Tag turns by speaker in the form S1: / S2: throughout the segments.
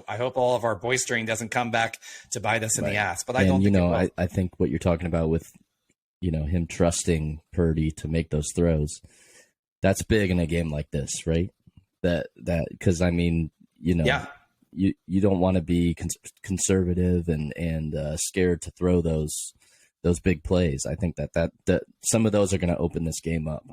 S1: I hope all of our boistering doesn't come back to bite us in the ass. But I don't think it will.
S2: I think what you're talking about with, him trusting Purdy to make those throws, that's big in a game like this, right? Because you don't want to be conservative and scared to throw those big plays. I think that some of those are going to open this game up.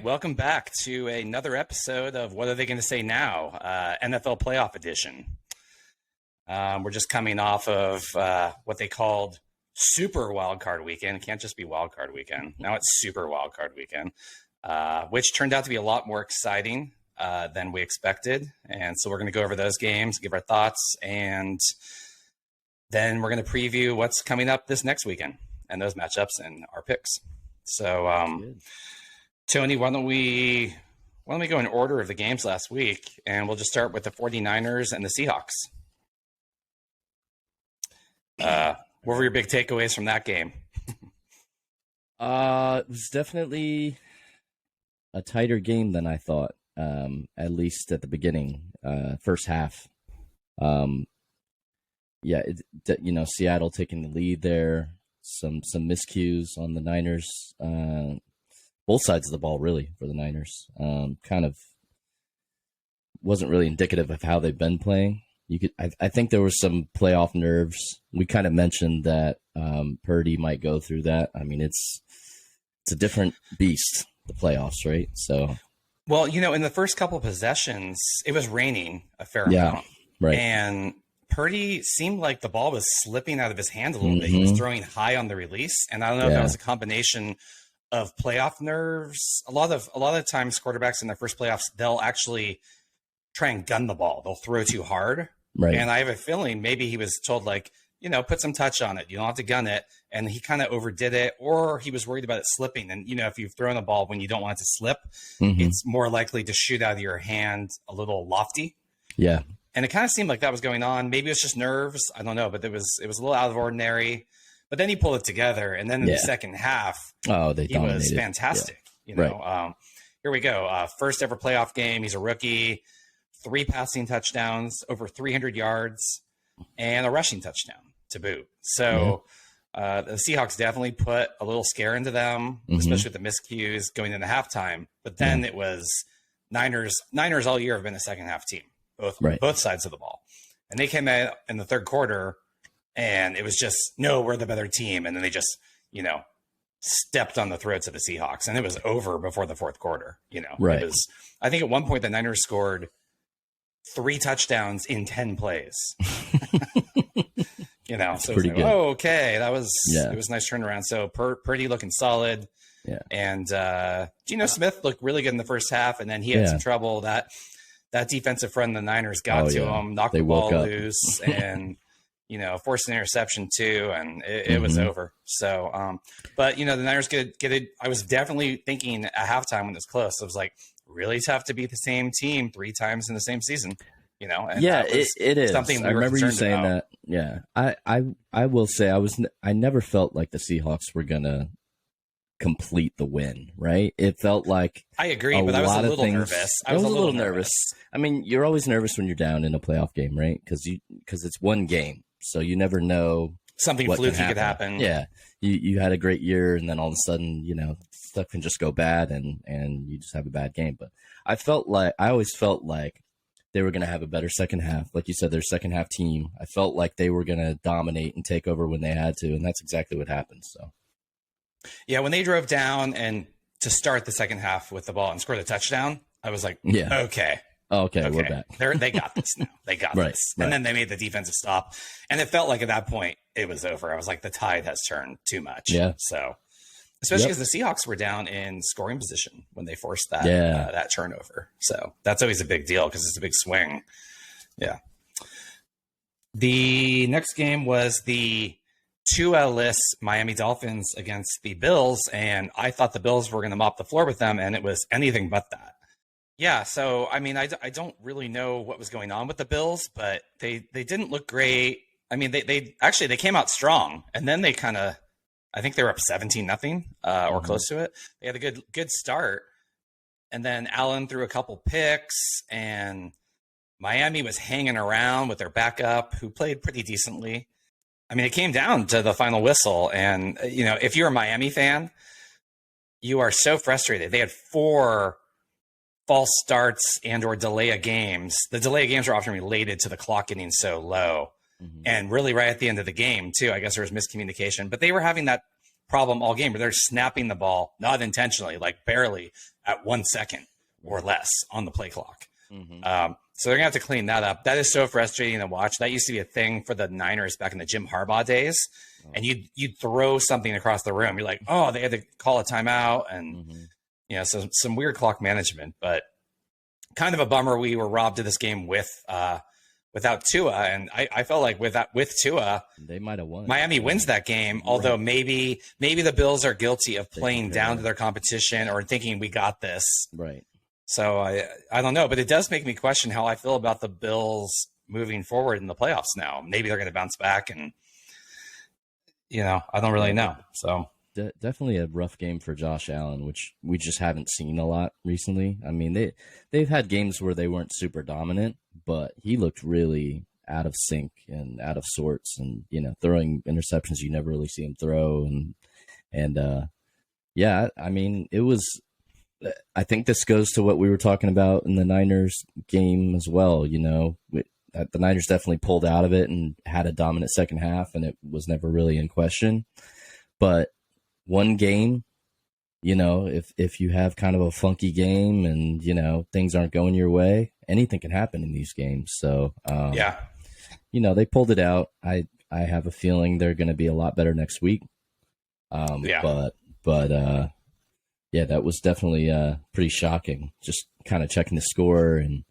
S1: Welcome back to another episode of What Are They Going to Say Now? NFL Playoff Edition. We're just coming off of what they called Super Wildcard Weekend. It can't just be Wildcard Weekend. Now it's Super Wildcard Weekend, which turned out to be a lot more exciting than we expected. And so we're going to go over those games, give our thoughts, and then we're going to preview what's coming up this next weekend and those matchups and our picks. So, Tony, why don't we go in order of the games last week, and we'll just start with the 49ers and the Seahawks. What were your big takeaways from that game?
S2: It was definitely a tighter game than I thought, at least at the beginning, first half. Seattle taking the lead there, some miscues on the Niners. Both sides of the ball, really, for the Niners. Kind of wasn't really indicative of how they've been playing. I think there was some playoff nerves. We kind of mentioned that Purdy might go through that. I mean, it's a different beast, the playoffs, right? So,
S1: well, in the first couple of possessions, it was raining a fair amount,
S2: right? And
S1: Purdy seemed like the ball was slipping out of his hand a little bit. He was throwing high on the release, and I don't know if that was a combination of playoff nerves. A lot of times quarterbacks in their first playoffs, they'll actually try and gun the ball. They'll throw too hard.
S2: Right.
S1: And I have a feeling maybe he was told, put some touch on it. You don't have to gun it. And he kind of overdid it, or he was worried about it slipping. And, if you've thrown a ball when you don't want it to slip, it's more likely to shoot out of your hand a little lofty.
S2: Yeah.
S1: And it kind of seemed like that was going on. Maybe it was just nerves. I don't know, but it was a little out of ordinary. But then he pulled it together, and then in the second half, he was fantastic.
S2: Right.
S1: Here we go. First ever playoff game. He's a rookie. 3 passing touchdowns, over 300 yards, and a rushing touchdown to boot. So the Seahawks definitely put a little scare into them, especially with the miscues going into halftime. But then it was Niners. Niners all year have been a second half team, both sides of the ball, and they came out in the third quarter. And it was just, no, we're the better team. And then they just, stepped on the throats of the Seahawks. And it was over before the fourth quarter.
S2: Right.
S1: It was, I think at one point the Niners scored 3 touchdowns in 10 plays. So
S2: pretty good.
S1: Oh, okay. It was a nice turnaround. So Purdy looking solid.
S2: Yeah.
S1: And Geno Smith looked really good in the first half. And then he had some trouble. That defensive front of the Niners got to him, knocked the ball loose, and forced an interception too, and it was over. So, but the Niners get it. I was definitely thinking at halftime when it was close, it was like really tough to beat the same team 3 times in the same season. And
S2: it is
S1: something
S2: I remember you saying about. That. Yeah, I will say I never felt like the Seahawks were gonna complete the win. Right? It felt like
S1: I agree, but I was a little nervous.
S2: I was a little nervous. I mean, you're always nervous when you're down in a playoff game, right? Because it's one game. So you never know
S1: something fluky could happen.
S2: Yeah, you had a great year, and then all of a sudden, stuff can just go bad, and you just have a bad game. But I always felt like they were going to have a better second half. Like you said, their second half team. I felt like they were going to dominate and take over when they had to, and that's exactly what happened. So,
S1: yeah, when they drove down and to start the second half with the ball and scored a touchdown, I was like, Okay,
S2: we're back.
S1: They got this now. They got this. And then they made the defensive stop. And it felt like at that point it was over. I was like, the tide has turned too much.
S2: Yeah.
S1: So, especially because the Seahawks were down in scoring position when they forced that turnover. So that's always a big deal because it's a big swing. Yeah. The next game was the Tua-less Miami Dolphins against the Bills, and I thought the Bills were going to mop the floor with them, and it was anything but that. Yeah, so I mean, I don't really know what was going on with the Bills, but they didn't look great. I mean, they actually they came out strong, and then they kind of, I think they were up 17-0 or close to it. They had a good start, and then Allen threw a couple picks, and Miami was hanging around with their backup, who played pretty decently. I mean, it came down to the final whistle, and if you're a Miami fan, you are so frustrated. They had 4 false starts and or delay of games. The delay of games are often related to the clock getting so low. And really right at the end of the game, too, I guess there was miscommunication. But they were having that problem all game where they're snapping the ball, not intentionally, like barely at 1 second or less on the play clock. So they're going to have to clean that up. That is so frustrating to watch. That used to be a thing for the Niners back in the Jim Harbaugh days. And you'd throw something across the room. You're like, oh, they had to call a timeout. And, so some weird clock management. But kind of a bummer we were robbed of this game without Tua. And I felt like with Tua,
S2: they might have won.
S1: Miami wins that game, although maybe the Bills are guilty of playing down to their competition or thinking we got this.
S2: Right.
S1: So I don't know, but it does make me question how I feel about the Bills moving forward in the playoffs now. Maybe they're going to bounce back, and I don't really know. So
S2: definitely a rough game for Josh Allen, which we just haven't seen a lot recently. I mean, they've had games where they weren't super dominant, but he looked really out of sync and out of sorts, and throwing interceptions you never really see him throw, and yeah, I mean, it was. I think this goes to what we were talking about in the Niners game as well. The Niners definitely pulled out of it and had a dominant second half, and it was never really in question. But one game, if you have kind of a funky game and, things aren't going your way, anything can happen in these games. So, they pulled it out. I have a feeling they're going to be a lot better next week. Yeah, that was definitely pretty shocking. Just kind of checking the score, and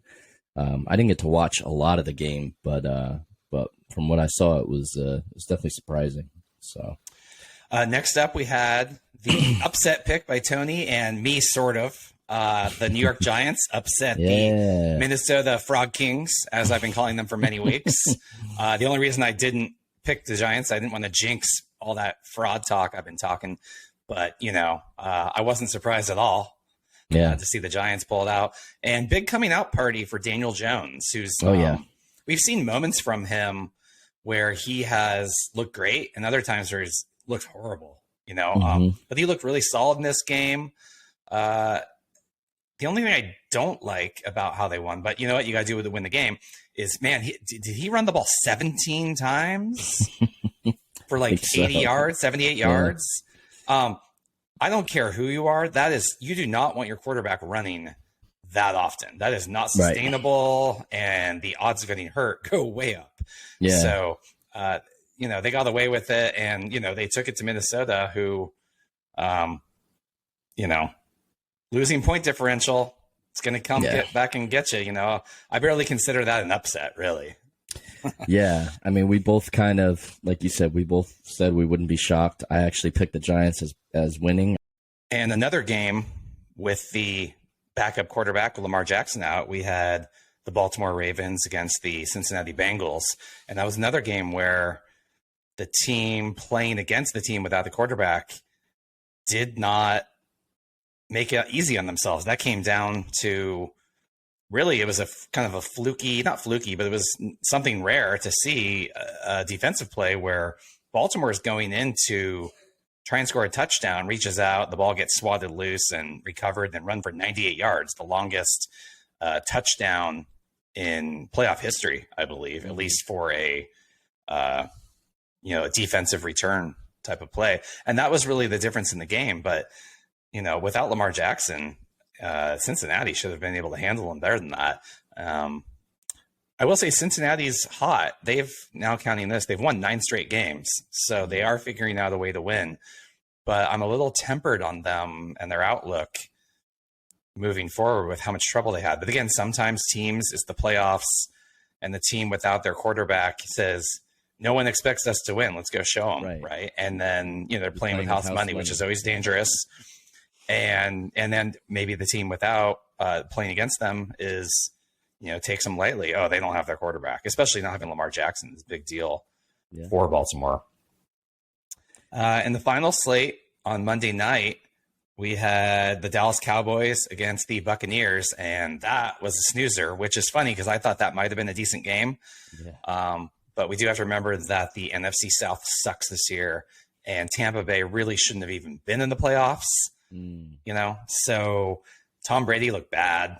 S2: I didn't get to watch a lot of the game, but from what I saw, it was definitely surprising. So
S1: next up, we had the upset pick by Tony and me, sort of. The New York Giants upset the Minnesota Frog Kings, as I've been calling them for many weeks. The only reason I didn't pick the Giants, I didn't want to jinx all that fraud talk I've been talking. But, I wasn't surprised at all to see the Giants pull it out. And big coming out party for Daniel Jones, who's we've seen moments from him where he has looked great and other times where he's looked horrible, but he looked really solid in this game. The only thing I don't like about how they won, but you know what you got to do to win the game is, man, did he run the ball 17 times for like 80 yards, 78 yards? I don't care who you are. You do not want your quarterback running that often. That is not sustainable, and the odds of getting hurt go way up. Yeah. So, they got away with it, and, they took it to Minnesota, who, losing point differential, it's going to come get back and get you. I barely consider that an upset, really.
S2: Yeah, I mean, we both kind of, like you said, we both said we wouldn't be shocked. I actually picked the Giants as winning.
S1: And another game with the backup quarterback, Lamar Jackson, out, we had the Baltimore Ravens against the Cincinnati Bengals. And that was another game where the team playing against the team without the quarterback did not make it easy on themselves. That came down to, really, it was a kind of a not fluky, but it was something rare to see a defensive play where Baltimore is going in to try and score a touchdown, reaches out, the ball gets swatted loose and recovered, then run for 98 yards, the longest touchdown in playoff history, I believe, at least for a defensive return type of play. And that was really the difference in the game. But, without Lamar Jackson, Cincinnati should have been able to handle him better than that. I will say Cincinnati's hot. They've, now counting this, they've won 9 straight games. So they are figuring out a way to win. But I'm a little tempered on them and their outlook moving forward with how much trouble they had. But again, sometimes teams, it's the playoffs, and the team without their quarterback says, no one expects us to win. Let's go show them, right? And then they're playing with house money, which is always dangerous. And then maybe the team without playing against them is takes them lightly. Oh, they don't have their quarterback, especially not having Lamar Jackson. It's a big deal for Baltimore. In the final slate on Monday night, we had the Dallas Cowboys against the Buccaneers, and that was a snoozer, which is funny because I thought that might have been a decent game. Yeah. But we do have to remember that the NFC South sucks this year, and Tampa Bay really shouldn't have even been in the playoffs. So Tom Brady looked bad,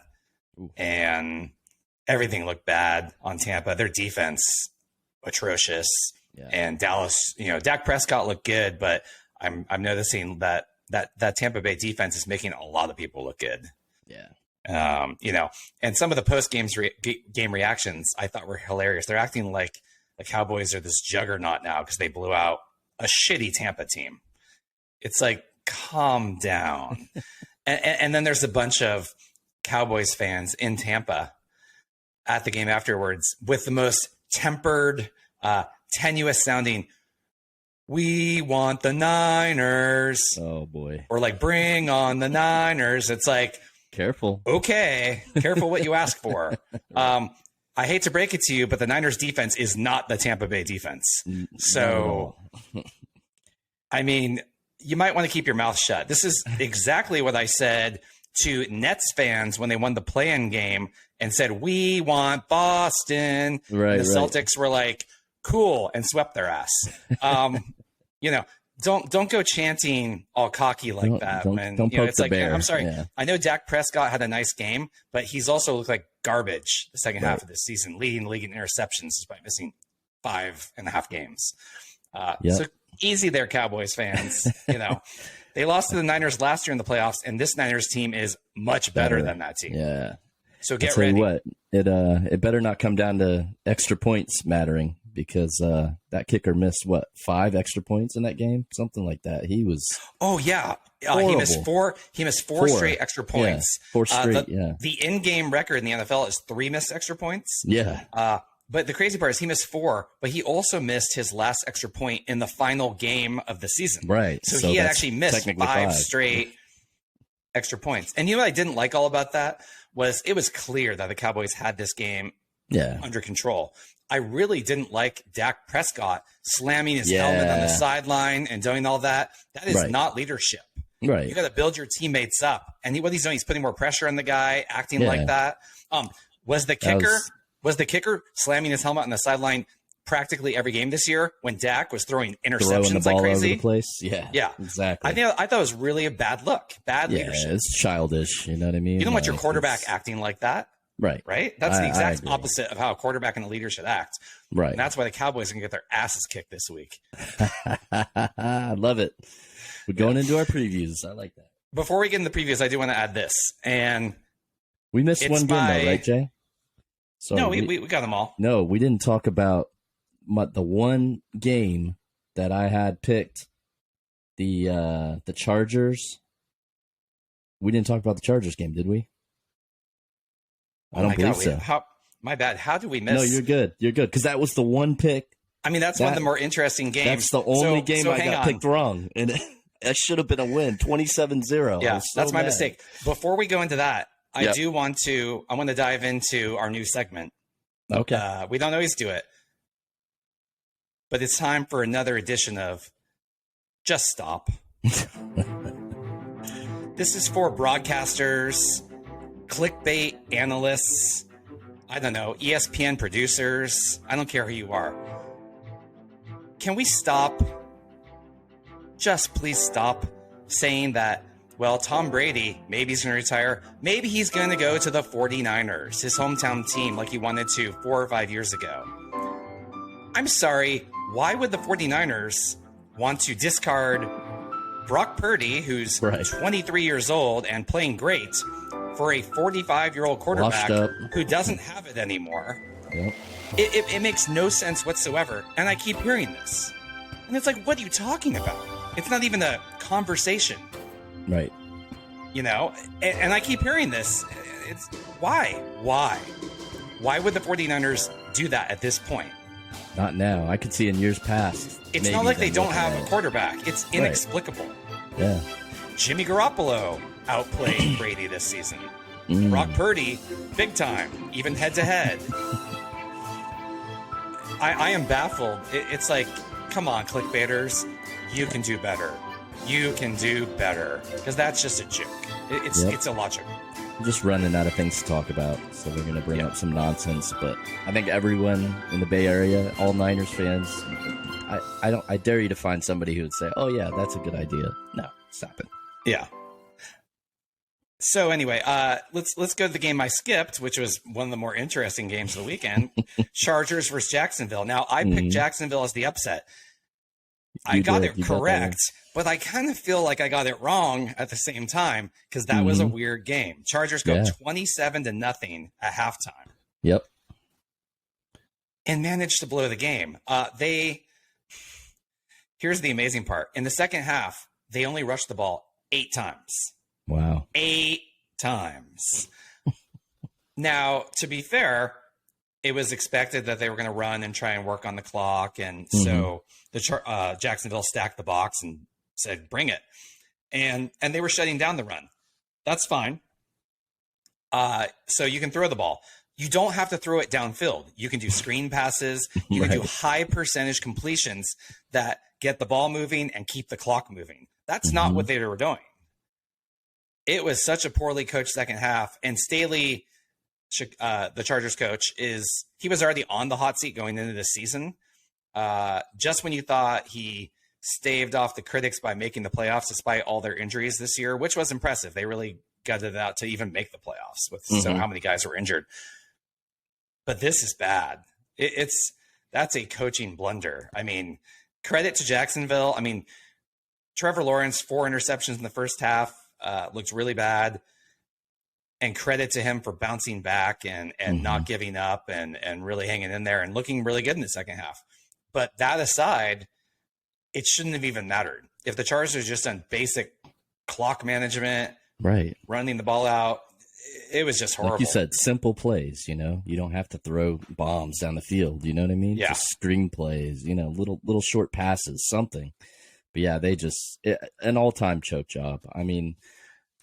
S1: and everything looked bad on Tampa. Their defense, atrocious. Yeah. And Dallas, Dak Prescott looked good, but I'm noticing that Tampa Bay defense is making a lot of people look good. Yeah. And some of the post game reactions I thought were hilarious. They're acting like the Cowboys are this juggernaut now because they blew out a shitty Tampa team. It's like, calm down. and then there's a bunch of Cowboys fans in Tampa at the game afterwards with the most tempered, tenuous sounding, "We want the Niners."
S2: Oh boy.
S1: Or like, "Bring on the Niners." It's like,
S2: careful.
S1: Okay. Careful what you ask for. I hate to break it to you, but the Niners defense is not the Tampa Bay defense. So, I mean, you might want to keep your mouth shut. This is exactly what I said to Nets fans when they won the play-in game and said, "We want Boston."
S2: Right.
S1: And the Celtics were like, "Cool," and swept their ass. Don't go chanting all cocky like that.
S2: Don't poke the bear.
S1: I'm sorry.
S2: Yeah.
S1: I know Dak Prescott had a nice game, but he's also looked like garbage the second half of this season, leading the league in interceptions despite missing 5.5 games. So easy there, Cowboys fans. They lost to the Niners last year in the playoffs, and this Niners team is much better than that team.
S2: Yeah.
S1: So get
S2: ready.
S1: You
S2: what, it better not come down to extra points mattering, because that kicker missed 5 extra points in that game, something like that. He was
S1: he missed four straight extra points.
S2: Yeah, 4 straight.
S1: The in-game record in the NFL is 3 missed extra points.
S2: Yeah.
S1: But the crazy part is he missed 4, but he also missed his last extra point in the final game of the season.
S2: Right.
S1: So he had actually missed 5 straight extra points. And what I didn't like all about that was it was clear that the Cowboys had this game under control. I really didn't like Dak Prescott slamming his helmet on the sideline and doing all that. That is not leadership.
S2: Right.
S1: You got to build your teammates up. And what he's doing, he's putting more pressure on the guy, acting like that. Was the kicker slamming his helmet on the sideline practically every game this year when Dak was throwing interceptions like crazy?
S2: All over the place? Yeah, exactly.
S1: I thought it was really a bad look, bad leadership.
S2: Yeah, it's childish. You know what I mean?
S1: You don't want your quarterback acting like that.
S2: Right.
S1: That's the exact opposite of how a quarterback and a leader should act.
S2: Right.
S1: And that's why the Cowboys are going to get their asses kicked this week.
S2: I love it. We're going into our previews. I like that.
S1: Before we get into the previews, I do want to add this. And
S2: we missed one game, though, right, Jay?
S1: Sorry, no, we got them all.
S2: No, we didn't talk about the one game that I had picked, the Chargers. We didn't talk about the Chargers game, did we? I don't believe so.
S1: My bad. How did we miss?
S2: No, you're good. You're good. Because that was the one pick.
S1: I mean, that's one of the more interesting games.
S2: That's the only game I got picked wrong. And that should have been a win, 27-0.
S1: Yeah, that's my mistake. Before we go into that, I want to dive into our new segment.
S2: Okay.
S1: We don't always do it, but it's time for another edition of Just Stop. This is for broadcasters, clickbait analysts, I don't know, ESPN producers. I don't care who you are. Can we stop? Just please stop saying that, well, Tom Brady, maybe he's going to retire. Maybe he's going to go to the 49ers, his hometown team, like he wanted to 4 or 5 years ago. I'm sorry. Why would the 49ers want to discard Brock Purdy, who's 23 years old and playing great, for a 45-year-old quarterback who doesn't have it anymore?
S2: Yep.
S1: It makes no sense whatsoever. And I keep hearing this. And it's like, what are you talking about? It's not even a conversation.
S2: Right.
S1: And I keep hearing this. It's why? Why would the 49ers do that at this point?
S2: Not now. I could see in years past.
S1: It's
S2: maybe
S1: not like they
S2: them
S1: don't
S2: looking
S1: have
S2: at
S1: a
S2: it.
S1: quarterback. It's inexplicable.
S2: Yeah.
S1: Jimmy Garoppolo outplayed Brady this season.
S2: Mm.
S1: Brock Purdy, big time, even head to head. I am baffled. It's like, come on, clickbaiters, you can do better. You can do better, because that's just a joke. It's illogical.
S2: I'm just running out of things to talk about, so we're going to bring up some nonsense. But I think everyone in the Bay Area, all Niners fans, I dare you to find somebody who would say, "Oh yeah, that's a good idea." No, stop it.
S1: Yeah. So anyway, let's go to the game I skipped, which was one of the more interesting games of the weekend. Chargers versus Jacksonville. Now, I picked Jacksonville as the upset. I got it correct, but I kind of feel like I got it wrong at the same time, because that was a weird game. Chargers go 27-0 at halftime.
S2: Yep.
S1: And managed to blow the game. Here's the amazing part. In the second half, they only rushed the ball 8 times.
S2: Wow.
S1: 8 times. Now, to be fair, it was expected that they were going to run and try and work on the clock. And so the Jacksonville stacked the box and said, bring it. And they were shutting down the run. That's fine. So you can throw the ball. You don't have to throw it downfield. You can do screen passes. You can do high percentage completions that get the ball moving and keep the clock moving. That's not what they were doing. It was such a poorly coached second half. And Staley, the Chargers coach, he was already on the hot seat going into the season. Just when you thought he staved off the critics by making the playoffs despite all their injuries this year, which was impressive. They really gutted it out to even make the playoffs with so how many guys were injured. But this is bad. That's a coaching blunder. I mean, credit to Jacksonville. I mean, Trevor Lawrence, 4 interceptions in the first half, looked really bad. And credit to him for bouncing back and not giving up and really hanging in there and looking really good in the second half. But that aside, it shouldn't have even mattered. If the Chargers just done basic clock management, running the ball out, it was just horrible.
S2: Like you said, simple plays, you don't have to throw bombs down the field. You know what I mean?
S1: Yeah.
S2: Just string plays, little short passes, something. But yeah, an all-time choke job. I mean,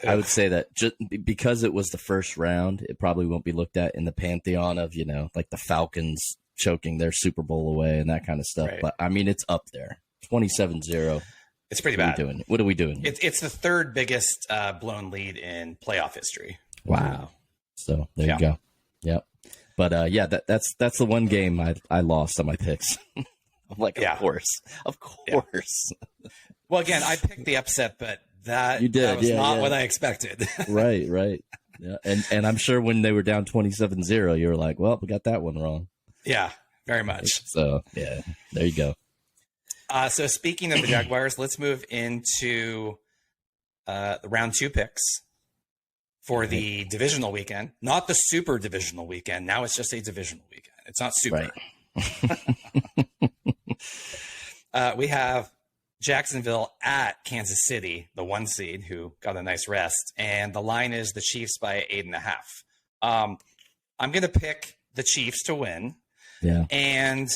S2: I would say that just because it was the first round, it probably won't be looked at in the pantheon of, like the Falcons choking their Super Bowl away and that kind of stuff. Right. But I mean, it's up there. 27-0.
S1: It's pretty bad.
S2: What are we doing?
S1: It's the third biggest blown lead in playoff history.
S2: Wow. So there you go. Yep. But that's the one game I lost on my picks. I'm like, of course. Yeah.
S1: Well, again, I picked the upset, but that was not what I expected.
S2: Right. Yeah. And I'm sure when they were down 27-0, you were like, well, we got that one wrong.
S1: Yeah, very much.
S2: So, yeah, there you go.
S1: So speaking of the Jaguars, let's move into the round 2 picks for the divisional weekend. Not the super divisional weekend. Now it's just a divisional weekend. It's not super. Right. We have Jacksonville at Kansas City, the 1 seed, who got a nice rest. And the line is the Chiefs by 8.5. I'm going to pick the Chiefs to win.
S2: Yeah.
S1: And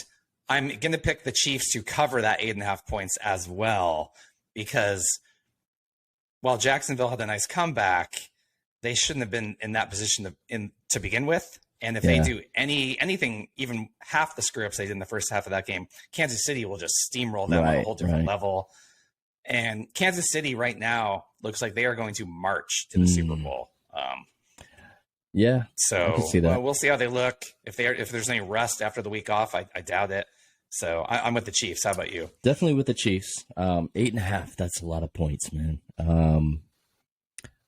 S1: I'm going to pick the Chiefs to cover that 8.5 points as well, because while Jacksonville had a nice comeback, they shouldn't have been in that position to begin with. And if they do anything, even half the screw ups they did in the first half of that game, Kansas City will just steamroll them on a whole different level. And Kansas City right now looks like they are going to march to the Super Bowl. So
S2: I can see that.
S1: We'll see how they look. If there's any rust after the week off, I doubt it. So I'm with the Chiefs. How about you?
S2: Definitely with the Chiefs. 8.5. That's a lot of points, man.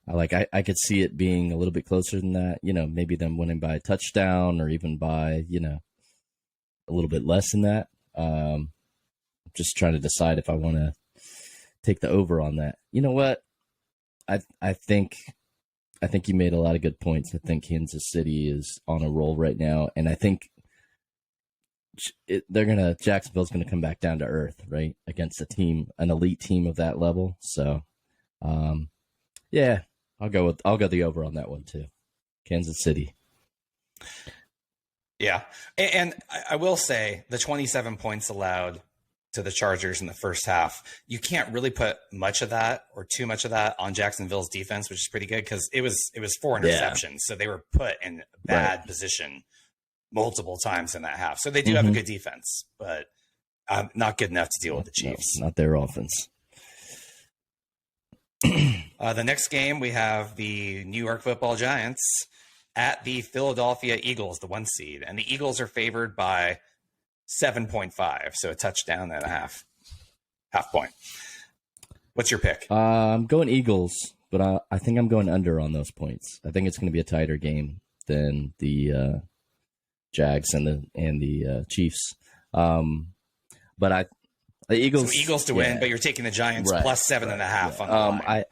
S2: I could see it being a little bit closer than that. Maybe them winning by a touchdown or even by a little bit less than that. Just trying to decide if I want to take the over on that. You know what? I think you made a lot of good points. I think Kansas City is on a roll right now, and I think Jacksonville's gonna come back down to earth, right, against an elite team of that level. So, I'll go the over on that one too. Kansas City.
S1: Yeah. And I will say the 27 points allowed to the Chargers in the first half, you can't really put much of that or too much of that on Jacksonville's defense, which is pretty good because it was 4 interceptions. So they were put in bad position multiple times in that half. So they do have a good defense, but not good enough to deal with the Chiefs.
S2: No, not their offense.
S1: The next game, we have the New York Football Giants at the Philadelphia Eagles, the 1 seed. And the Eagles are favored by 7.5, so a touchdown and a half point. What's your pick?
S2: I'm going Eagles, but I think I'm going under on those points. I think it's going to be a tighter game than the Jags and the Chiefs. But the Eagles,
S1: so Eagles to win, but you're taking the Giants plus 7.5 on the line.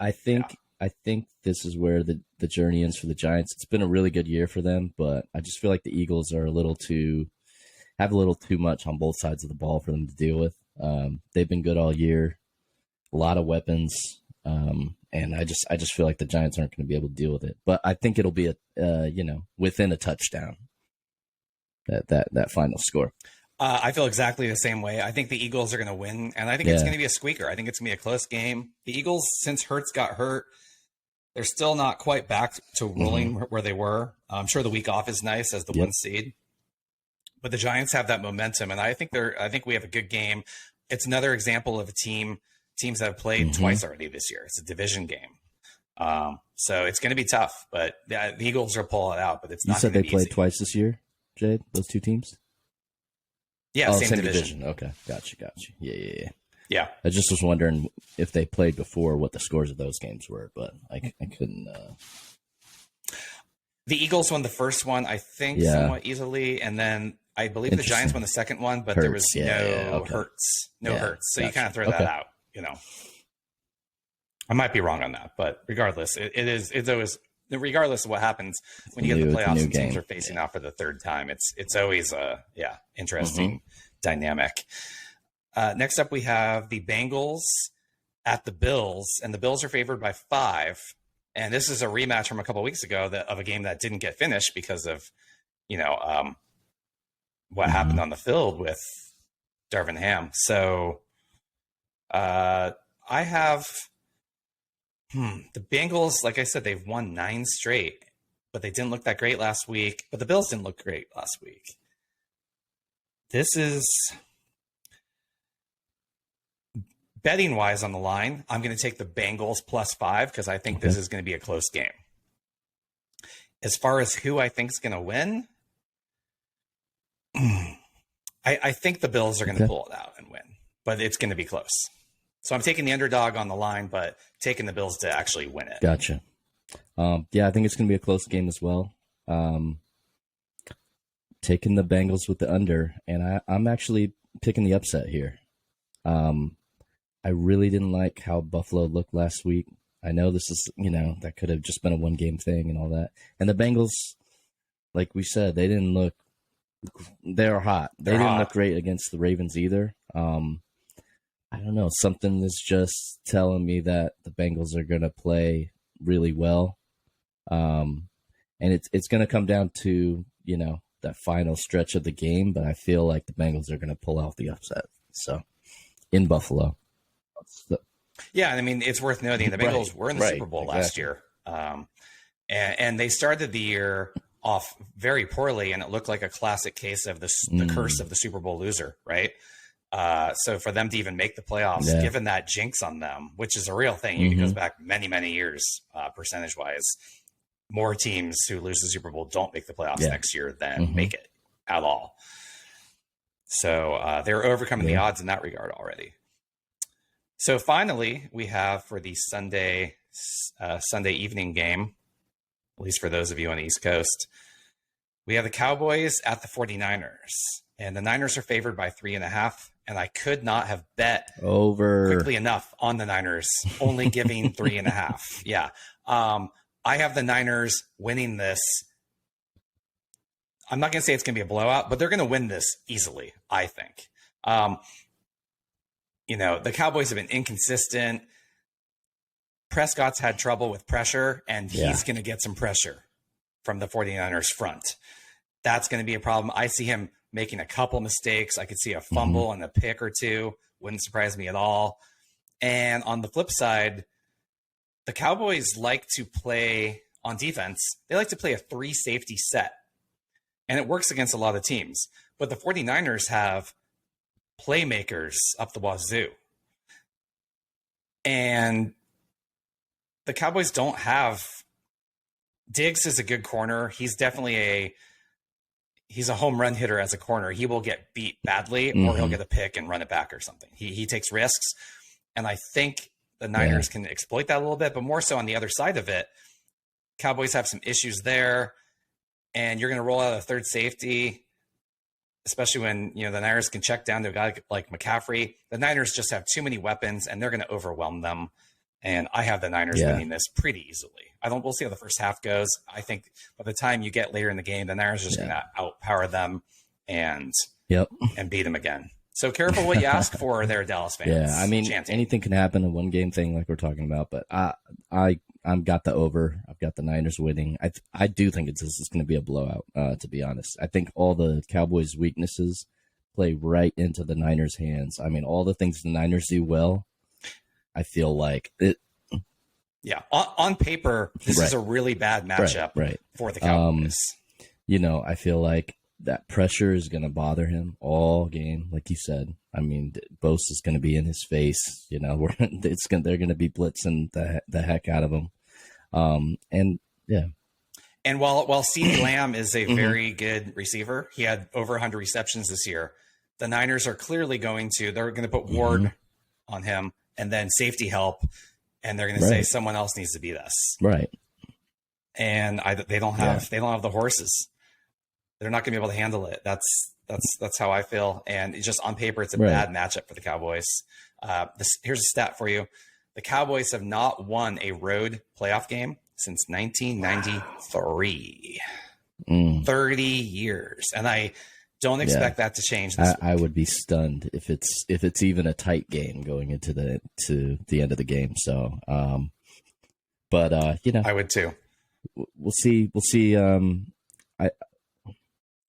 S2: I think this is where the journey ends for the Giants. It's been a really good year for them, but I just feel like the Eagles are have a little too much on both sides of the ball for them to deal with. They've been good all year, a lot of weapons, and I just feel like the Giants aren't going to be able to deal with it. But I think it'll be within a touchdown. That final score.
S1: I feel exactly the same way. I think the Eagles are going to win, and I think it's going to be a squeaker. I think it's going to be a close game. The Eagles, since Hurts got hurt, they're still not quite back to rolling where they were. I'm sure the week off is nice as the 1 seed. But the Giants have that momentum, and I think we have a good game. It's another example of teams that have played twice already this year. It's a division game, so it's going to be tough. But the Eagles will pull it out. But it's not. You said
S2: they played twice this year, Jade. Those two teams.
S1: Yeah, same division.
S2: Okay, gotcha.
S1: Yeah.
S2: I just was wondering if they played before, what the scores of those games were, but I couldn't.
S1: The Eagles won the first one, I think, somewhat easily, and then I believe the Giants won the second one, but there was no Hurts. So you kind of throw that out, I might be wrong on that, but regardless, it's always, regardless of what happens when you get the playoffs and teams are facing off for the third time, it's always a interesting dynamic. Next up, we have the Bengals at the Bills, and the Bills are favored by 5. And this is a rematch from a couple of weeks ago of a game that didn't get finished because of, what happened on the field with Darvin Ham. So I have the Bengals, like I said, they've won 9 straight, but they didn't look that great last week. But the Bills didn't look great last week. This is betting wise on the line. I'm going to take the Bengals plus 5 because I think this is going to be a close game. As far as who I think is going to win, I think the Bills are going to pull it out and win, but it's going to be close. So I'm taking the underdog on the line, but taking the Bills to actually win it.
S2: Gotcha. I think it's going to be a close game as well. Taking the Bengals with the under, and I'm actually picking the upset here. I really didn't like how Buffalo looked last week. I know this is, that could have just been a one-game thing and all that. And the Bengals, like we said, they didn't look – they're hot. They didn't look great against the Ravens either. I don't know. Something is just telling me that the Bengals are going to play really well. And it's going to come down to, that final stretch of the game, but I feel like the Bengals are going to pull out the upset. So, in Buffalo.
S1: Yeah, I mean, it's worth noting the Bengals were in the Super Bowl last year. And they started the year off very poorly, and it looked like a classic case of the curse of the Super Bowl loser, right? So for them to even make the playoffs, given that jinx on them, which is a real thing, it goes back many, many years, percentage-wise, more teams who lose the Super Bowl don't make the playoffs next year than make it at all. So they're overcoming the odds in that regard already. So finally, we have for the Sunday evening game, at least for those of you on the East Coast, we have the Cowboys at the 49ers. And the Niners are favored by 3.5. And I could not have bet
S2: over
S1: quickly enough on the Niners, only giving 3.5. Yeah. I have the Niners winning this. I'm not going to say it's going to be a blowout, but they're going to win this easily, I think. The Cowboys have been inconsistent. Prescott's had trouble with pressure, and he's going to get some pressure from the 49ers front. That's going to be a problem. I see him making a couple mistakes. I could see a fumble and a pick or two. Wouldn't surprise me at all. And on the flip side, the Cowboys like to play on defense. They like to play a 3 safety set. And it works against a lot of teams. But the 49ers have playmakers up the wazoo. And the Cowboys don't have Diggs is a good corner. He's definitely he's a home run hitter as a corner. He will get beat badly or he'll get a pick and run it back or something. He takes risks. And I think the Niners can exploit that a little bit, but more so on the other side of it. Cowboys have some issues there, and you're going to roll out a third safety, especially when, the Niners can check down to a guy like McCaffrey. The Niners just have too many weapons, and they're going to overwhelm them. And I have the Niners winning this pretty easily. We'll see how the first half goes. I think by the time you get later in the game, the Niners are just going to outpower them and beat them again. So careful what you ask for there, Dallas fans.
S2: Yeah, I mean,
S1: chanting.
S2: Anything can happen, a one-game thing like we're talking about, but I've got the over. I've got the Niners winning. I do think this is going to be a blowout, to be honest. I think all the Cowboys' weaknesses play right into the Niners' hands. I mean, all the things the Niners do well, I feel like it.
S1: Yeah, on paper, this is a really bad matchup for the Cowboys.
S2: I feel like that pressure is going to bother him all game, like you said. I mean, Bose is going to be in his face. They're going to be blitzing the heck out of him. And while
S1: CeeDee Lamb is a very good receiver, he had over 100 receptions this year. The Niners are clearly they're going to put Ward on him and then safety help, and they're going to say someone else needs to be this.
S2: Right.
S1: And they don't have the horses. They're not going to be able to handle it. That's how I feel. And it's just on paper, it's a bad matchup for the Cowboys. Here's a stat for you. The Cowboys have not won a road playoff game since 1993. 30 years. And I don't expect that to change this week.
S2: I would be stunned if it's even a tight game going into the end of the game. So, I
S1: would too.
S2: We'll see.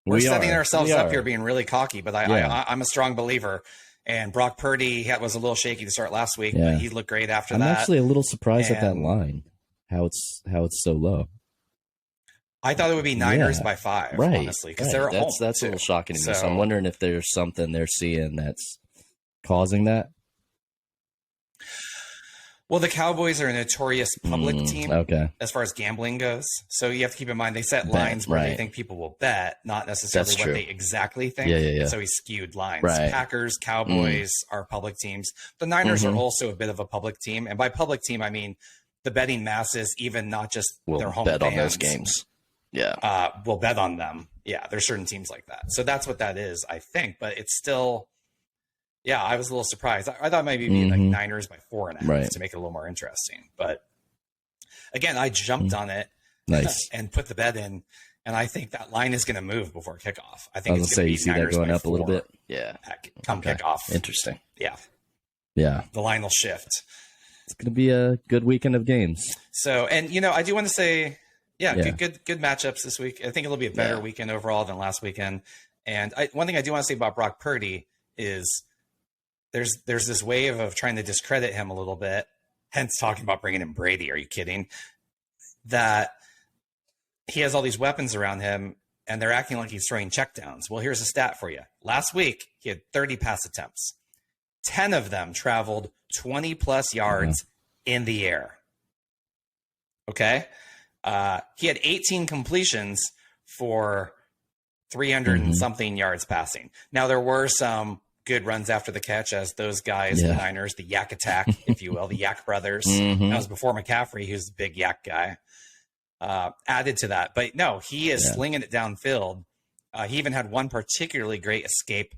S1: We're setting ourselves up here being really cocky, but I'm a strong believer. And Brock Purdy was a little shaky to start last week, but he looked great after that.
S2: I'm actually a little surprised at that line, how it's so low.
S1: I thought it would be Niners by 5, honestly, because they're at home.
S2: That's a little shocking to me. So I'm wondering if there's something they're seeing that's causing that.
S1: Well, the Cowboys are a notorious public team as far as gambling goes. So you have to keep in mind they set lines where they think people will bet, not necessarily what they exactly think. And so he skewed lines. Packers, Cowboys are public teams. The Niners are also a bit of a public team. And by public team, I mean the betting masses, even not just their home
S2: bet
S1: fans,
S2: on those games.
S1: Will bet on them. Yeah, there's certain teams like that. So that's what that is, I think. But it's still... Yeah, I was a little surprised. I thought maybe it'd be like Niners by 4.5 to make it a little more interesting. But again, I jumped on it and put the bet in, and I think that line is going to move before kickoff. I think it's going to be Niners
S2: going
S1: by
S2: up
S1: 4.
S2: A little bit. Yeah,
S1: come kickoff.
S2: Interesting.
S1: Yeah,
S2: the
S1: line will shift.
S2: It's going to be a good weekend of games.
S1: So, and I do want to say, good matchups this week. I think it'll be a better weekend overall than last weekend. And one thing I do want to say about Brock Purdy is. There's this wave of trying to discredit him a little bit, hence talking about bringing in Brady. Are you kidding? That he has all these weapons around him, and they're acting like he's throwing checkdowns. Well, here's a stat for you. Last week, he had 30 pass attempts. 10 of them traveled 20-plus yards in the air. Okay? He had 18 completions for 300 and something yards passing. Now, there were some good runs after the catch as those guys, the Niners, the Yak Attack, if you will, the Yak brothers. That was before McCaffrey, who's the big Yak guy, added to that. But no, he is slinging it downfield. He even had one particularly great escape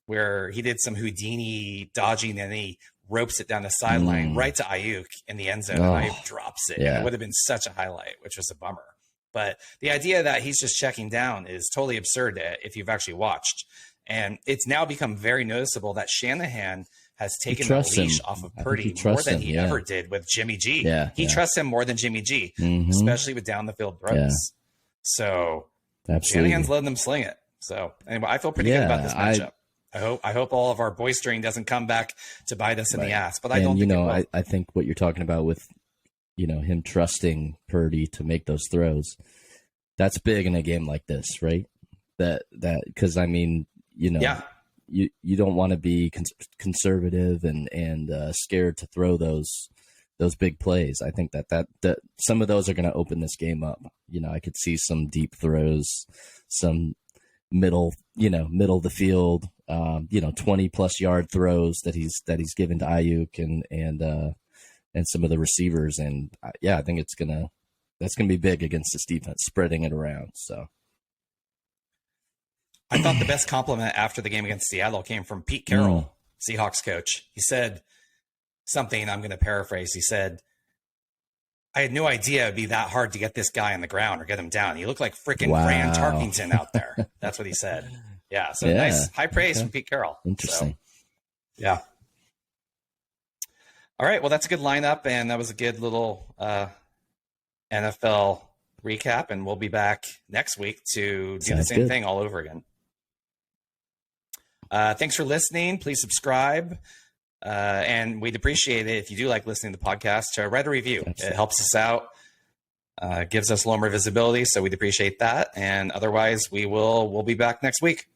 S1: where he did some Houdini dodging and he ropes it down the sideline right to Ayuk in the end zone. And Ayuk drops it. And it would have been such a highlight, which was a bummer. But the idea that he's just checking down is totally absurd if you've actually watched. And it's now become very noticeable that Shanahan has taken the leash off of Purdy more than he ever did with Jimmy G. He trusts him more than Jimmy G, especially with down the field throws. So
S2: Absolutely.
S1: Shanahan's letting them sling it. So anyway, I feel pretty good about this matchup. I hope all of our boistering doesn't come back to bite us in the ass, but I don't think it will.
S2: I think what you're talking about with, him trusting Purdy to make those throws, that's big in a game like this, right? Because you don't want to be conservative and scared to throw those big plays. I think that some of those are going to open this game up. I could see some deep throws, some middle of the field, 20+ yard throws that he's given to Ayuk and some of the receivers. And I think that's going to be big against this defense, spreading it around. So
S1: I thought the best compliment after the game against Seattle came from Pete Carroll, Seahawks coach. He said something, I'm going to paraphrase. He said, I had no idea it'd be that hard to get this guy on the ground or get him down. He looked like freaking Fran Tarkington out there. That's what he said. Yeah. So nice. High praise from Pete Carroll.
S2: Interesting.
S1: So, yeah. All right. Well, that's a good lineup. And that was a good little NFL recap. And we'll be back next week to do the same thing all over again. Thanks for listening. Please subscribe. And we'd appreciate it if you do like listening to the podcast to write a review. Absolutely. It helps us out, gives us a little more visibility. So we'd appreciate that. And otherwise we'll be back next week.